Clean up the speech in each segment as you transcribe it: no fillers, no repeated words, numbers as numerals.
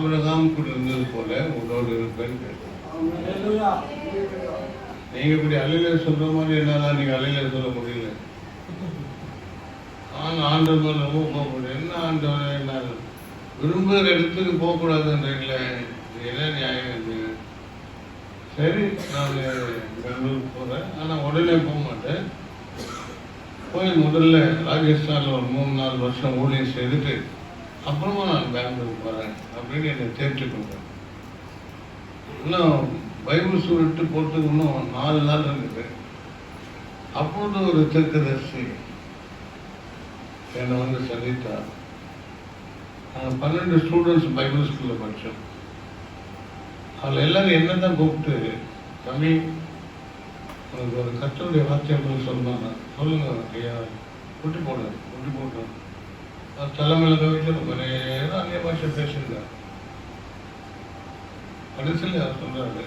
Abraham கூட இருந்தது போல உன்னோடு இருப்பேன். நீங்க இப்படி அலையில சொல்ற மாதிரி என்னால நீங்க அலையில சொல்ல முடியல. நான் ஆண்டவர் ரொம்ப போகக்கூடாது. என்ன ஆண்டவர் என்ன விரும்புகிற இடத்துக்கு போகக்கூடாதுன்றீங்களே, என்ன நியாயம் இது? சரி, நான் பெங்களூருக்கு போகிறேன், ஆனால் உடனே போக மாட்டேன். போய் முதல்ல ராஜஸ்தானில் ஒரு 3-4 வருஷம் ஊழியம் செய்துட்டு அப்புறமா நான் பெங்களூருக்கு போகிறேன் அப்படின்னு என்னை தேர்ச்சிக்கொண்டேன். இன்னும் பைபிள் சுருட்டு போட்டு இன்னும் 4 நாள் இருக்குது. அப்பொழுது ஒரு தீர்க்கதரிசி என்னை வந்து சந்தித்தார். 12 ஸ்டூடெண்ட்ஸ் பைபிள் ஸ்கூலில் படித்தோம். அதில் எல்லாரும் என்ன தான் கூப்பிட்டு, தம்பி உனக்கு ஒரு கர்த்தருடைய வார்த்தைகள் சொன்னாங்க, சொல்லுங்க ஐயா. குட்டி போட்டோம் தலைமையில் கவிச்சு ரொம்ப நேரம் அந்நிய பாஷை பேசியிருந்தார். கடைசியில் அவர் சொல்றாரு,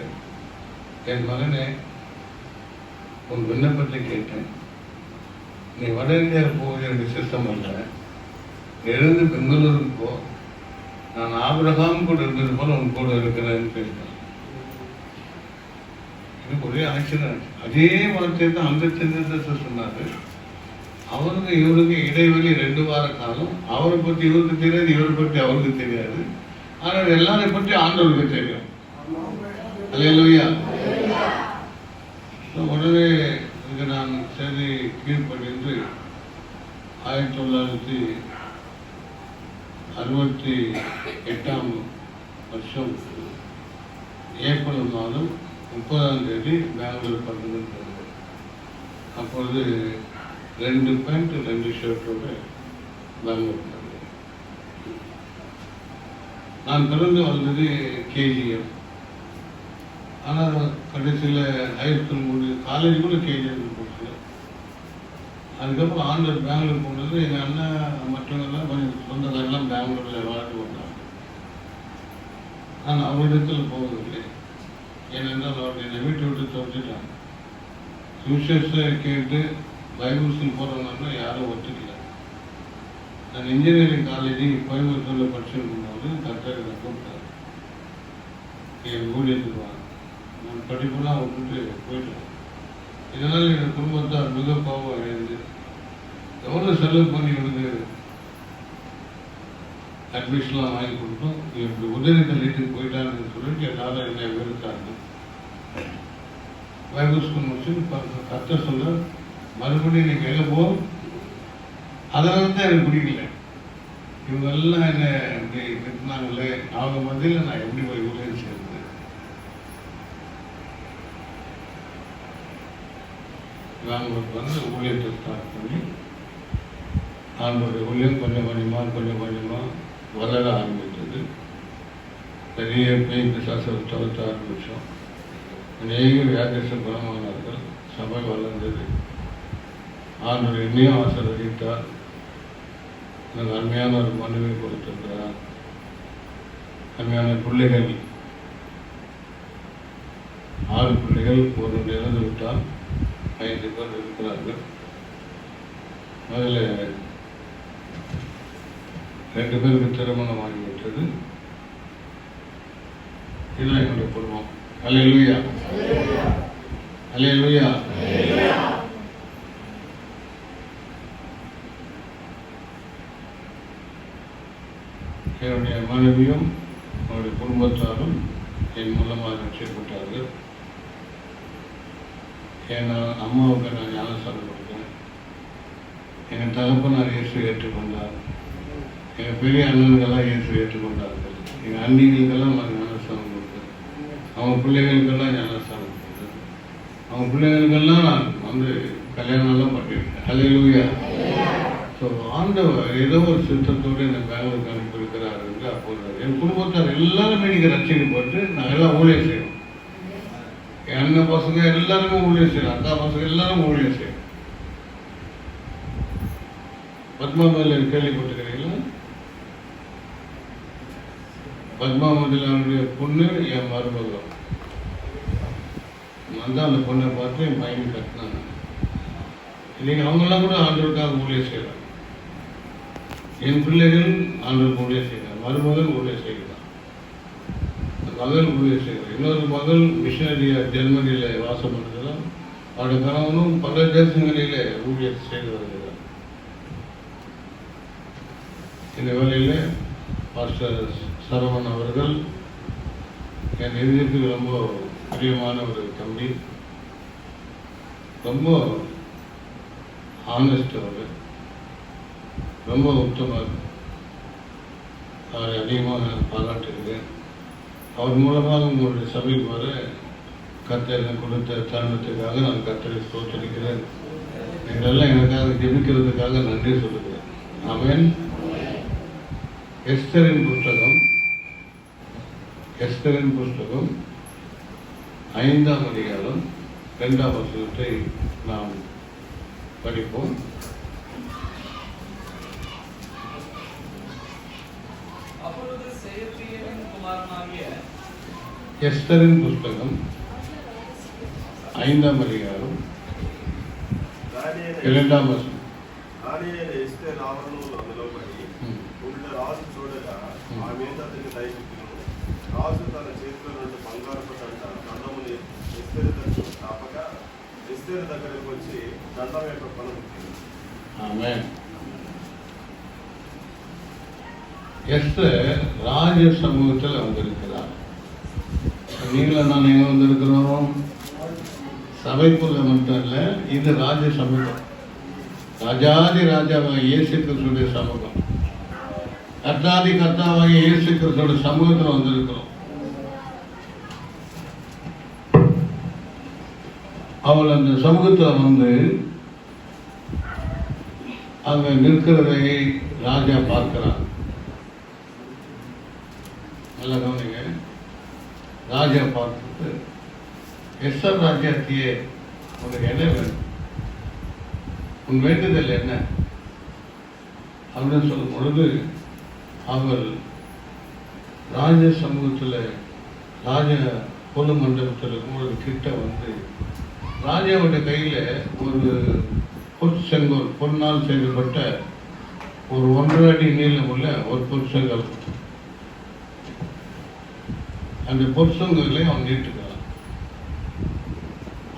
என் மகனே, உன் விண்ணப்பத்தை கேட்டேன். நீ வட இந்தியாவில் போக எனக்கு சிஸ்டம் இல்லை, எழுந்து பெங்களூருக்கு போ. நான் ஆபிரகாம் கூட இருந்தது போல உன் கூட இருக்கிறேன்னு பேசினேன். எனக்கு ஒரே ஆச்சரியம். அதே வார்த்தையை தான் அந்த சின்ன சொன்னாரு. அவருக்கு இவருக்கு இடைவெளி 2 வார காலம். அவரை பற்றி இவருக்கு தெரியாது, இவரை பற்றி அவருக்கு தெரியாது. ஆனால் எல்லாரை பற்றி ஆண்டவருக்கு தெரியும். அல்லேலூயா. உடனே இதுக்கு நான் செய்தி கீழ்ப்படிந்து 1968ஆம் வருஷம் ஏப்ரல் மாதம் 30ஆம் தேதி பெங்களூர் பறந்து. அப்பொழுது 2 பேண்ட் 2 ஷர்ட்டோட பெங்களூர் பறந்து. நான் பிறந்து வந்தது கேஜிஎம். ஆனால் கடைசியில் ஹைஸ்கூல் முடிவு, காலேஜ் கூட கேஜிஎம் போச்சு. அதுக்கப்புறம் ஆண்டர் பெங்களூர் போனது. எங்கள் அண்ணன் மற்றவங்கெல்லாம் கொஞ்சம் சொந்தக்காரெல்லாம் பெங்களூரில் வாழ்ந்து வந்தாங்க. நான் அவரிடத்தில் போவதில்லை. ஏனென்றால் அவர் என்னை வீட்டை விட்டு துவச்சிட்டாங்க. யூசர்ஸை கேட்டு பைபிள் ஸ்கூல் போகிறவங்கன்னா யாரும் ஒத்துக்கல. நான் இன்ஜினியரிங் காலேஜ் கோயம்புத்தூரில் படிச்சிருக்கும் போது கரெக்டாக என்னை கூப்பிட்டார், என் ஊழியத்துக்கு வாங்க. நான் படிப்பெல்லாம் விட்டுட்டு போயிட்டேன். இதனால் என் குடும்பத்தார் மிக பாவம் அடைந்து எவ்வளோ செலவு பண்ணி எனக்கு அட்மிஷன்லாம் வாங்கி கொடுத்தோம். இப்படி உதவி தள்ளிட்டு போயிட்டான்னு சொல்லிட்டு எல்லாரும் என்னை வெறுத்தாங்க. பைபிள் ஸ்கூல் முடிச்சு கர்த்தர் சொல்ல மறுபடியும் நீ மேலே போ. அதனால தான் எனக்கு பிடிக்கல. இவங்கெல்லாம் என்னை இப்படி திட்டினாங்களே, அவங்க மத்தியில் நான் எப்படி போய் ஊழியம் சேர்ந்தேன். பெங்களூருக்கு வந்து ஊழியத்தை ஸ்டார்ட் பண்ணி ஆண்டோடைய ஊழியம் கொஞ்சம் கொஞ்சமாக வளர ஆரம்பித்தது. பெரிய பேய் பிசாசை துரத்த ஆரம்பித்தோம். அநேக வியாதிச குணமானார்கள். சபை வளர்ந்தது. ஆண்டவர் என்னையும் ஆசீர்வதித்தார். எனக்கு அருமையான ஒரு மனுவை கொடுத்திருக்கிறார். அருமையான பிள்ளைகள் 6 பிள்ளைகள். ஒரு இறந்து விட்டால் 5 பேர் இருக்கிறார்கள். அதில் 2 பேருக்கு திருமணம் ஆகிவிட்டது. இதுதான் என்னுடைய குடும்பம். அல்லேலூயா, அல்லேலூயா. என்னுடைய மனைவியும் அவருடைய குடும்பத்தாரும் என் மூலமாக ரட்சிக்கப்பட்டார்கள். ஏன்னா அம்மாவுக்கு நான் ஞானஸ்தானம் கொடுத்தேன். எங்கள் தகப்பனார் இயேசு ஏற்றுக்கொண்டார். எங்கள் பெரிய அண்ணன்கள்லாம் இயேசு ஏற்றுக்கொண்டார்கள். எங்கள் அண்ணிகளுக்கெல்லாம் நான் ஞானஸ்தானம் கொடுத்தேன். அவங்க பிள்ளைகளுக்கெல்லாம் ஞானஸ்தானம் கொடுத்தேன். அவங்க பிள்ளைகளுக்கெல்லாம் நான் வந்து கல்யாணம்லாம் பண்ணியிருக்கேன். அல்லேலூயா. ஸோ ஆண்டவர் ஏதோ ஒரு சித்தத்தோடு என்னை பெங்களூருக்கு அனுப்பியிருக்கிறார் என்று அப்போது என் குடும்பத்தார் எல்லாருமே நீங்கள் ரட்சிக்கப்பட்டு நாங்கள் எல்லாம் ஊழியம் செய்வோம். என் அண்ணன் பசங்க எல்லாருமே ஊழியம் செய்யணும், அக்கா பசங்க எல்லாரும் ஊழியம் செய்யும். பத்மா முதலில் கேள்விப்பட்டிருக்கிறீங்களா? பத்மா முதலாளுடைய பொண்ணு என் மருமகம். நான் தான் அந்த பொண்ணை பார்த்து என் பையன் கட்டினாங்க. இன்னைக்கு அவங்கெல்லாம் கூட ஆண்டவருக்காக ஊழியம் செய்யறாங்க. என் பிள்ளைகள் ஆண்டவருக்கு ஊழியம் செய்யறாங்க, மருமகன் ஊழியம் செய்கிறான். மகள் ஊழியர் செய்கிறார். இன்னொரு மகள் மிஷனரியாக ஜெர்மனியில் வாசம் பண்ணுகிறார். அவருடைய கணவனும் பல தேசங்களிலே ஊழியர் செய்து வருகிறார். இந்த வேளையில் பாஸ்டர் சரவணன் அவர்கள் என் இதயத்துக்கு ரொம்ப பிரியமான ஒரு தம்பி. ரொம்ப ஆனஸ்ட் அவர், ரொம்ப உத்தமர். அவரை அதிகமாக நான் பாராட்டுகிறேன். அவர் மூலமாக உங்களுடைய சபைக்கு வர கர்த்தர் கொடுத்த தருணத்துக்காக நான் கர்த்தரை ஸ்தோத்திரிக்கிறேன். நீங்களெல்லாம் எனக்காக ஜெபிக்கிறதுக்காக நன்றி சொல்லுகிறேன். ஆமென். எஸ்தரின் புஸ்தகம் 5ஆம் அதிகாரம் 2ஆம் வசனத்தை நாம் படிப்போம். எஸ்தரின் புஸ்தகம் 5ஆம் அதிகாரம் 2ஆம் వచనం. రాజు తన చేతిలో నుండి బంగారపు దండముని ఎస్తేరు దగ్గరకు వచ్చి దండం యొక్క కొనుక్కుంది. ஆமென். எஸ்தர் ராஜ சமூகத்தில் வந்திருக்கிறார். நீங்களும் நான் எங்கே வந்திருக்கிறோம்? சபைக்குள்ள மட்டும் இல்லை, இது ராஜ சமூகம். ராஜாதி ராஜாவாக இயேசு கிறிஸ்துடைய சமூகம். கர்த்தாதி கர்த்தாவாக இயேசு கிறிஸ்துடைய சமூகத்தில் வந்திருக்கிறோம். அவள் அந்த சமூகத்தில் வந்து அங்கே நிற்கிறதை ராஜா பார்க்கிறார். நல்லா கவனிங்க. ராஜா பார்த்துட்டு, எஸ்தர் ராஜாத்தியே, உனக்கு என்ன வேணும்? உன் வேண்டுதல் என்ன அப்படின்னு சொல்லும் பொழுது அவள் ராஜ சமூகத்தில் ராஜ பொது மண்டபத்தில் உங்களுக்கு கிட்ட வந்து ராஜாவுடைய கையில் ஒரு பொற்செங்கோல், பொன்னால் செய்யப்பட்ட ஒரு 1.5 அடி நீளமுள்ள ஒரு பொற்செங்கல். அந்த பொற்செங்கலை அவன் நீட்டுக்கிறான்.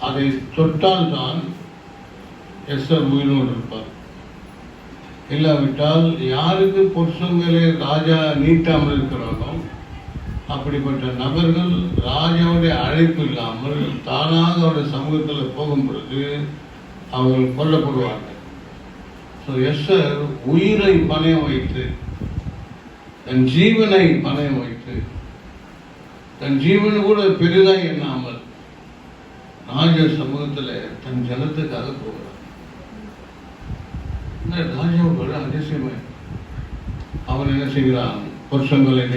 அதை தொட்டால் தான் எஸ்தர் உயிரோடு இருப்பார். இல்லாவிட்டால் யாருக்கு பொற்செங்கலை ராஜா நீட்டாமல் இருக்கிறானோ அப்படிப்பட்ட நபர்கள் ராஜாவுடைய அழைப்பு இல்லாமல் தானாக அவருடைய சமூகத்தில் போகும் பொழுது அவர்கள் கொல்லப்படுவார்கள். ஸோ எஸ்தர் உயிரை பணயம் வைத்து, தன் ஜீவனை பணயம் வைத்து, தன் ஜீவனை கூட பெரிதாக எண்ணாமல் ராஜ சமூகத்தில் தன் ஜனத்துக்காக போகிறார். ராஜாவோட அதிசயமே அவன் என்ன செய்கிறான்? பொற்செங்கலை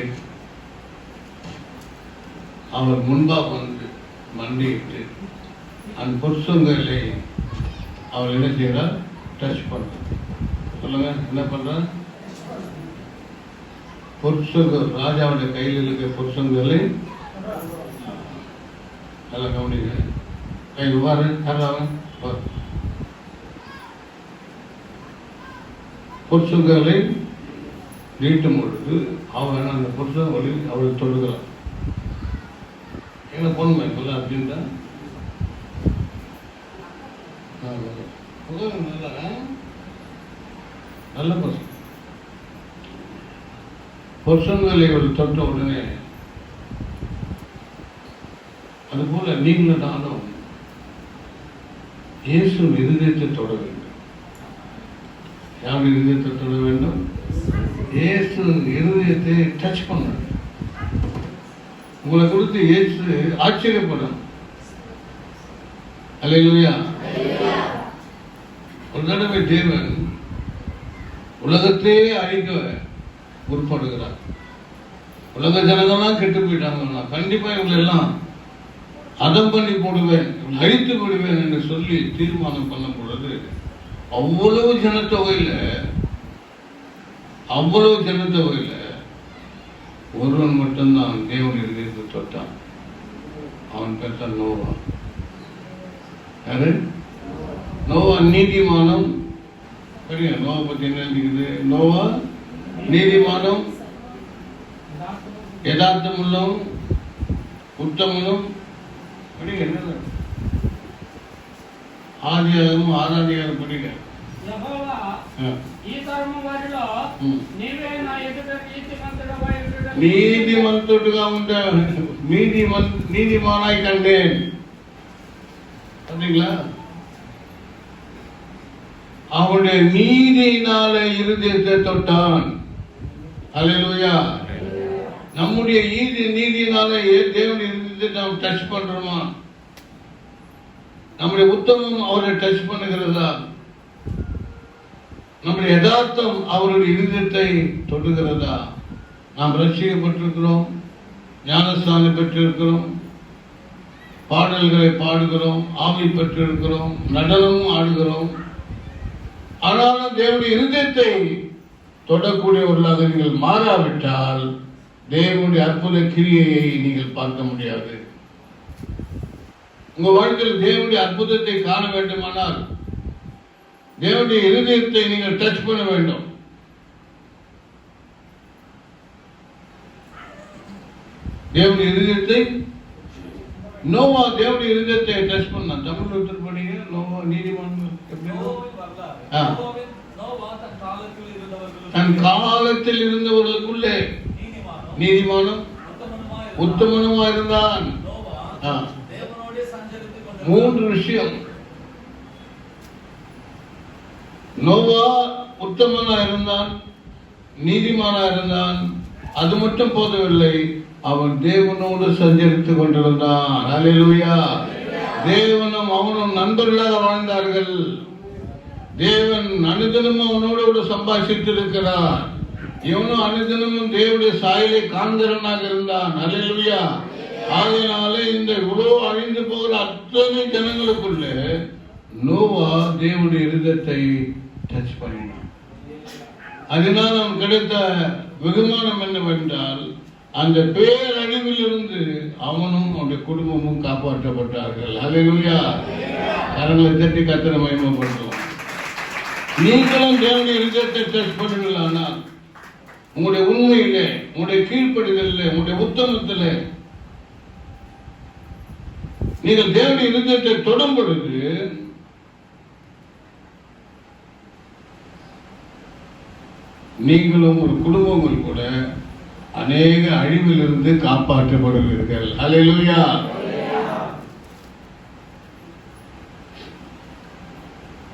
அவர் முன்பாக வந்து மண்டியிட்டு அந்த பொற்செங்கலை அவள் என்ன செய்கிறார்? டச் பண்ற. சொல்லுங்க, என்ன பண்ற? பொற்செங்கல், ராஜாவுடைய கையில் இருக்க பொற்செங்கலை நல்லா கவனிங்க. கை வாரு, கர்றாவன் பொற்செங்கலை நீட்டும் பொழுது அவன் அந்த பொற்செங்கலை அவளை தொடுகிறான். என்ன பொண்ணு சொல்ல அப்படின்ட்டா நல்ல பசங்க. பொற்செங்கலை தொட்ட உடனே அதுபோல நீங்களும் நானும் இயேசு இருதயத்தை தொட வேண்டும். யார் இருதயத்தை தொட வேண்டும்? இயேசு இருதயத்தை டச் பண்ண. உங்களை குறித்து இயேசு ஆச்சரியப்படும். அல்லேலூயா. ஒரு தடவை தேவன் உலகத்தையே அழிக்க முற்படுகிறார். உலக ஜனங்கள்லாம் கெட்டு போயிட்டாங்கன்னா கண்டிப்பா இவங்களை எல்லாம் அதம் பண்ணி போடுவேன், அழித்து விடுவேன் என்று சொல்லி தீர்மானம் பண்ண பொழுது அவ்வளவு ஜனத்தொகையில் ஒருவன் மட்டும்தான் தேவன் இருதயத்தை தொட்டான். அவன் பேர் தான் நோவா. யாரு? நோவா நீதிமானம். சரியா? நோவா பத்தி என்ன இருக்குது? நோவா நீதிமானம், யதார்த்தம் உள்ளவன், உத்தமனும் என்ன ఆదియాగము 6వ అధ్యాయం படிங்க. యెహోవా ఈ తరము వారిలో నీవే నా ఎదుట నీతిమంతుడుగా ఉండే நீதிமானாய் கண்டேன். பார்த்தீங்களா? அவனுடைய நீதியினால இருதயத்தை தொட்டான். அல்லேலூயா. நம்முடைய நீதியினால தேவனுடைய இருதயத்தை நாம் டச் பண்றோமா? நம்முடைய உத்தமம் அவரை டச் பண்ணுகிறதா? நம்முடைய யதார்த்தம் அவருடைய இருதயத்தை தொடுகிறதா? நாம் ரட்சிக்கப்பட்டிருக்கிறோம், ஞானஸ்தானம் பெற்றிருக்கிறோம், பாடல்களை பாடுகிறோம், ஆவி பெற்றிருக்கிறோம், நடனமும் ஆடுகிறோம். ஆனாலும் தேவனுடைய இருதயத்தை தொடக்கூடியவர்களாக நீங்கள் மாறாவிட்டால் தேவனுடைய அற்புத கிரியையை நீங்கள் பார்க்க முடியாது. உங்க வாழ்க்கையில் தேவனுடைய அற்புதத்தை காண வேண்டுமானால் தேவனுடைய இருதயத்தை நீங்கள் டச் பண்ண வேண்டும். தேவனுடைய இருதயத்தை நோவா தேவனுடைய இருதயத்தை டச் பண்ணான். தமிழ் ஒருத்தர் பண்ணீங்க. நோவா நீதிமான் தன் காலத்தில் இருந்தவர்களுக்குள்ளே நீதிமானும் உத்தமனுமா இருந்தான். மூன்று விஷயம். நோவா உத்தமனா இருந்தான், நீதிமானா இருந்தான். அது மட்டும் போதவில்லை, அவன் தேவனோடு சஞ்சரித்துக் கொண்டிருந்தான். அல்லேலூயா. தேவனும் அவனும் நண்பர்களாக வாழ்ந்தார்கள். தேவன் அனுதினமும் அவனோடு கூட சம்பாஷித்து இருக்கிறார். இவனும் அனுதினமும் தேவனுடைய சாயலை காண்கிறவனாக இருந்தான். அல்லேலூயா. ஆகையினாலே இந்த இவ்வளோ அழிந்து போகிற அத்தனை ஜனங்களுக்குள்ளே நோவா தேவனுடைய இருதயத்தை டச் பண்ணினான். அதனால் அவன் கிடைத்த வெகுமானம் என்னவென்றால் அந்த பேரழிவில் இருந்து அவனும் அவனுடைய குடும்பமும் காப்பாற்றப்பட்டார்கள். அல்லேலூயா. கரங்களை தட்டி கர்த்தரை மகிமைப்படுத்துவோம். நீங்களும் தேவனுடைய இருதயத்தை டச் பண்ணுவீர்களானால் உங்களுடைய உண்மையிலே, உங்களுடைய கீழ்ப்படிதலிலே, உங்களுடைய உத்தமத்திலே நீங்கள் தேவனுடைய இருதயத்தை தொடும் பொழுது நீங்களும் ஒரு குடும்பங்கள் கூட அநேக அழிவிலிருந்து காப்பாற்றப்படுவீர்கள். அல்லேலூயா.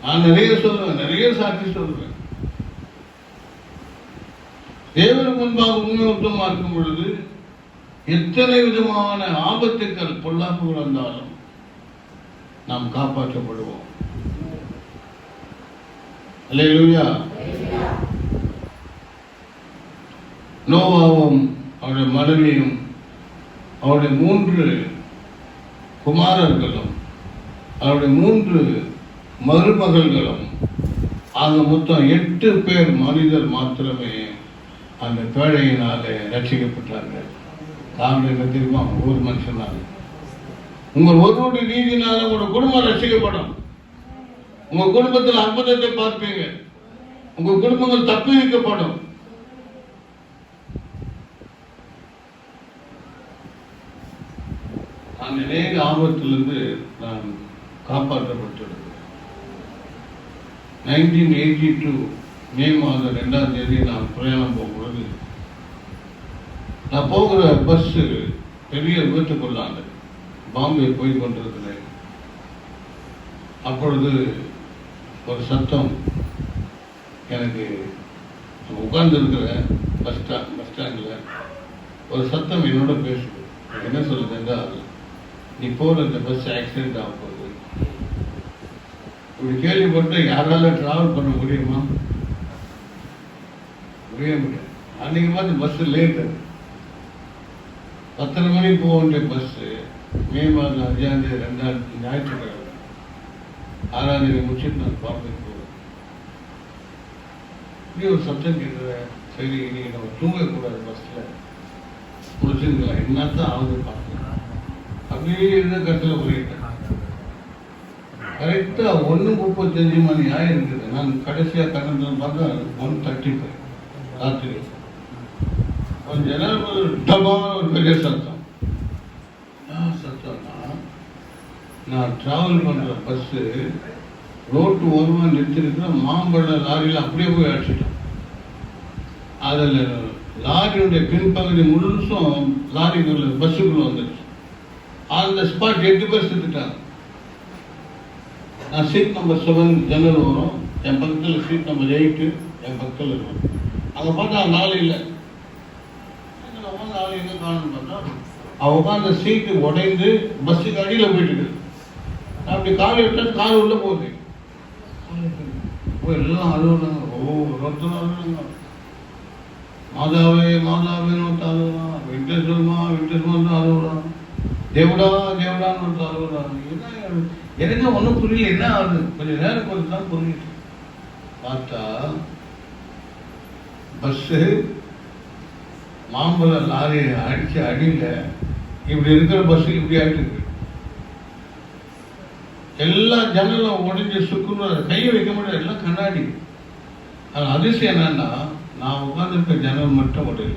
நான் நிறைய சொல்லுவேன், நிறைய சாட்சி சொல்லுவேன். தேவனுக்கு முன்பாக உண்மை உத்தமமா இருக்கும் பொழுது எத்தனை விதமான ஆபத்துக்கள் பொல்லாப்புகள் வந்தாலும் நாம் காப்பாற்றப்படுவோம். அல்லேலூயா. நோவாவும் அவருடைய மனைவியும் அவருடைய 3 குமாரர்களும் அவருடைய 3 மருமகள்களும் ஆக மொத்தம் 8 பேர் மனிதர் மாத்திரமே அந்த பேழையினாலே ரட்சிக்கப்பட்டார்கள். காரணம் என்ன தெரியுமா? ஒரு மனுஷனால. உங்கள் ஒருவருடைய நீதினால உங்களோட குடும்பம் ரட்சிக்கப்படும். உங்க குடும்பத்தில் அற்புதத்தை பார்ப்பீங்க. உங்க குடும்பங்கள் தப்பி வைக்கப்படும். நான் அநேக ஆபத்திலிருந்து நான் காப்பாற்றப்பட்டிருக்கிறேன். 1982 மே மாதம் 2ஆம் தேதி நான் பிரயாணம் போகும்பொழுது நான் போகிற பஸ் பெரிய விபத்துக்குள்ளாங்க. பாம்பே போய் கொண்டிருக்கிறேன். அப்பொழுது ஒரு சத்தம் எனக்கு உட்கார்ந்து இருக்கிற பஸ் ஸ்டாண்டில் ஒரு சத்தம் என்னோட பேசுது. என்ன சொல்லுது என்றால், நீ போகிற இந்த பஸ் ஆக்சிடென்ட் ஆக போகுது. இப்படி கேள்விப்பட்டு யாரால டிராவல் பண்ண முடியுமா? முடியாது. அன்னைக்கு பார்த்து பஸ் லேட்டு. 10:30 மணிக்கு போக வேண்டிய பஸ் மே மாதம் 5ஆம் தேதி 2ஆம் ஞாயிற்றுக்கிழமை 6ஆம் தேதி முடிச்சுட்டு நான் பாம்பே போவேன். இப்படி ஒரு சத்தம் கேட்குற. சரி, இன்னைக்கு நம்ம தூங்கக்கூடாது, பஸ்ல முடிச்சுருக்கலாம், என்னத்தான் ஆகுது பார்க்கலாம். அப்படியே இருந்த கட்டில் போயிட்டேன். கரெக்டாக 1:35 மணி ஆயிருக்குது. நான் கடைசியாக கட்டணத்தில் பார்த்தா 1:35 ராத்திரி. கொஞ்ச நேரம் டமான ஒரு பெரிய சத்தம். நான் ட்ராவல் பண்ணுற பஸ்ஸு ரோட்டு ஓரமாக நிறுத்திருக்கிற மாம்பழ லாரியில் அப்படியே போய் அடிச்சிட்டோம். அதில் லாரியுடைய பின்பகுதி முழுசும் லாரிக்குள்ள பஸ்ஸுக்குள்ளே வந்துடுச்சு. அந்த ஸ்பாட் 8 பேர் செத்துட்டாங்க. நான் சீட் நம்பர் 7 ஜன்னல் வரும், என் பக்கத்தில் சீட் நம்பர் 8 என் பக்கத்தில் இருக்கும். அங்கே பார்த்தா 4 இல்லை. ஆள் எங்கே காணும்னு பார்த்தா அவன் உட்காந்த சீட்டு உடைந்து பஸ்ஸுக்கு அடியில் போயிட்டு இருக்கு. அப்படி காலை விட்டா கால் உள்ள போகுது. எல்லாம் அழுகுறாங்க. ஒருத்தரும் அழுகுறாங்க. மாதாவே மாதாவேன்னு ஒருத்தர் அழுகுறான். வெங்கடேஸ்வரமா வெங்கடேஸ்வரன் தான் அழுகுறான். தேவடா தேவடான்னு ஒருத்தர் அழுகுறாங்க. எனக்கு ஒன்றும் புரியல, என்ன ஆகுது. கொஞ்சம் நேரம் பொறுத்து தான் புரியுது. பார்த்தா பஸ்ஸு மாம்பழ லாரியை அடிச்சு அடியில் இப்படி இருக்கிற பஸ்ஸு இப்படி ஆகிட்டு எல்லா ஜன்னலும் உடஞ்சி சுக்குன்னு கையை வைக்க முடியாது, எல்லாம் கண்ணாடி. அது அதிசயம் என்னன்னா, நான் உட்காந்துருக்க ஜன்னல் மட்டும் உடையல.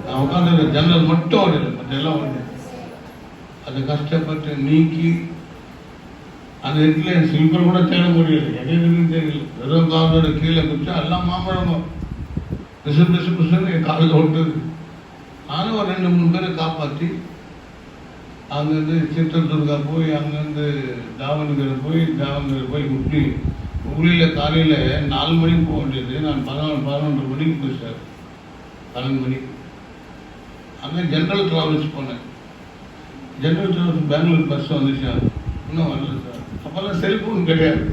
நான் உட்காந்துருக்க ஜன்னல் மட்டும் உடையல, மற்ற எல்லாம் உடையல. அதை கஷ்டப்பட்டு நீக்கி அந்த இடத்துல என் சில்பர் கூட தேட முடியல, எதுன்னு தெரியல. வெறும் காலோட கீழே குடிச்சா எல்லாம் மாம்பழம் பிசு பிசு பிசுன்னு என் காலில் ஒட்டுது. நானும் ஒரு 2-3 பேரை காப்பாற்றி அங்கேருந்து சித்திரதுர்கா போய் அங்கேருந்து தாவணகரை போய் முட்டி உங்களில் காலையில் 4 மணிக்கு போக வேண்டியது. நான் 11 மணிக்கு போய் சார் 12 மணிக்கு அங்கே ஜென்ரல் ட்ராவல்ஸ் போனேன். ஜென்ரல் ட்ராவல்ஸ் பெங்களூர் பஸ் வந்துச்சா, இன்னும் வரல சார். அப்போல்லாம் செல்ஃபோன் கிடையாது.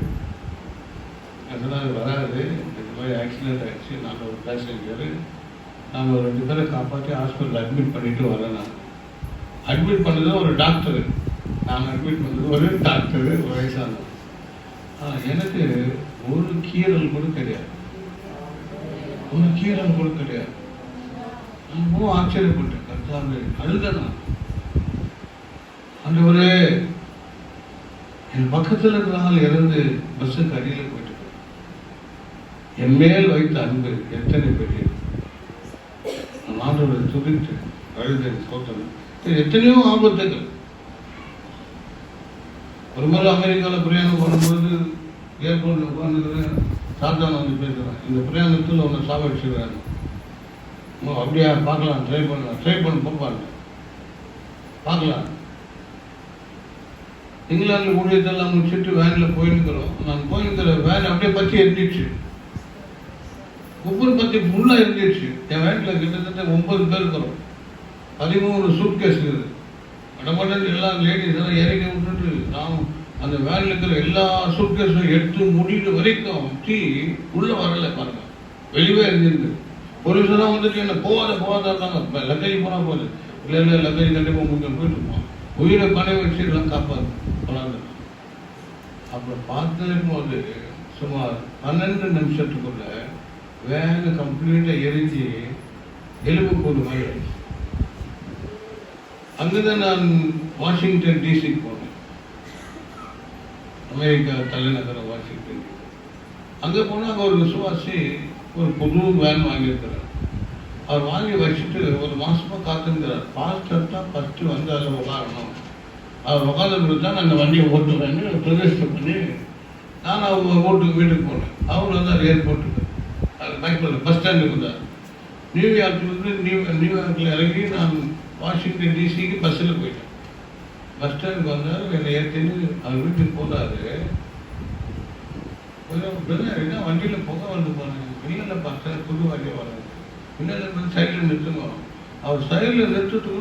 அதனால் வராது. இந்த மாதிரி ஆக்சிடென்ட் ஆகிடுச்சு. நான் ஒரு பேசஞ்சரு, நான் ஒரு 2 பேரை காப்பாற்றி ஹாஸ்பிட்டல் அட்மிட் பண்ணிட்டு வரேன். நான் அட்மிட் பண்ணது ஒரு டாக்டரு, நான் அட்மிட் பண்ணது ஒரு டாக்டரு, ஒரு வயசானவர். எனக்கு ஒரு கீரல் கூட கிடையாது, ஒரு கீரல் கூட கிடையாது. நான் ரொம்ப ஆச்சரியப்பட்டேன். கர்த்தாவே அழுதேன். அந்த ஒரு என் பக்கத்தில் இருக்கிற ஆள் இறந்து பஸ்ஸுக்கு அடியில் போயிட்டு என் மேல் வைத்த அன்பு எத்தனை பெரிய. நான் ஆண்டோட துடித்து அழுதேன், சோத்தனை. எத்தனையோ ஆபத்துகள். ஒரு முறை அமெரிக்காவில் பிரயாணம் பண்ணும்போது ஏர்போர்ட்டில் உட்காந்துக்கிறேன். சாத்தான வந்து பேசுகிறேன், இந்த பிரயாணத்தில் ஒன்று சாவடிச்சுக்கிறாங்க. அப்படியா, பார்க்கலாம், ட்ரை பண்ண போப்பாங்க, பார்க்கலாம். இங்கிலாந்து ஊழியத்தெல்லாம் முடிச்சுட்டு வேனில் போயிருக்கிறோம். நான் போயிருக்கிற வேன் அப்படியே பற்றி எரிஞ்சிடுச்சு. ஒவ்வொரு பற்றி ஃபுல்லாக இருந்துச்சு. என் வேனில் கிட்டத்தட்ட 9 பேர் இருக்கிறோம். 13 சூட்கேஸ் இருக்குது. கடமாட்டம் எல்லாம் லேடிஸ் எல்லாம் இறக்கி விட்டுட்டு நான் அந்த வேனில் இருக்கிற எல்லா சூட்கேஸும் எடுத்து முடிவு வரைக்கும் டீ உள்ளே வரலை பாருங்க, வெளியே இருந்திருக்கு. போலீஸெல்லாம் வந்துட்டு என்ன போகாதாங்க, லக்கேஜ் போனால் போகுது. இல்லை லக்கேஜ் கண்டிப்பாக முடிஞ்சு போயிட்டு இருப்போம். உயிரை பணி வச்சு எல்லாம் காப்பாது கொண்டாந்து. அப்புறம் பார்த்துருக்கும் போது சுமார் 12 நிமிஷத்துக்குள்ள வேனை கம்ப்ளீட்டாக எரிஞ்சு எலும்புக்கூடு மாதிரி ஆயிடுச்சு. அங்கேதான் நான் வாஷிங்டன் டிசிக்கு போனேன், அமெரிக்கா தலைநகரம் வாஷிங்டன். அங்கே போனால் அங்கே ஒரு விசுவாசி ஒரு புது வேன் வாங்கியிருக்கிறார். அவர் வாங்கி வச்சுட்டு ஒரு மாசமா காத்துங்கிறார். பாஸ்டர் தான் ஃபஸ்ட்டு வந்து அதில் உட்காரணும், அவர் உட்காந்துட்டு தான் நான் அந்த வண்டியை ஓட்டுவேன்னு பிரதேசம் பண்ணி நான் அவங்க வீட்டுக்கு போனேன். அவர் வந்து அது ஏர்போர்ட்டுக்கு அது பைக்கில் பஸ் ஸ்டாண்டுக்கு வந்தார். நியூயார்க்லேருந்து நியூயார்க்கில் இறங்கி நான் வாஷிங்டன் டிசிக்கு பஸ்ஸில் போயிட்டேன். பஸ் ஸ்டாண்டுக்கு வந்தார், என்னை ஏற்றின்னு அவர் வீட்டுக்கு போனார். என்ன வண்டியில் புகை வந்து போனேன். வெளியில் பார்த்தேன் புது வண்டியை வராது. இன்னும் சைடில் நிறுத்துங்க. அவர் சைடில் நிறுத்துறதுக்கு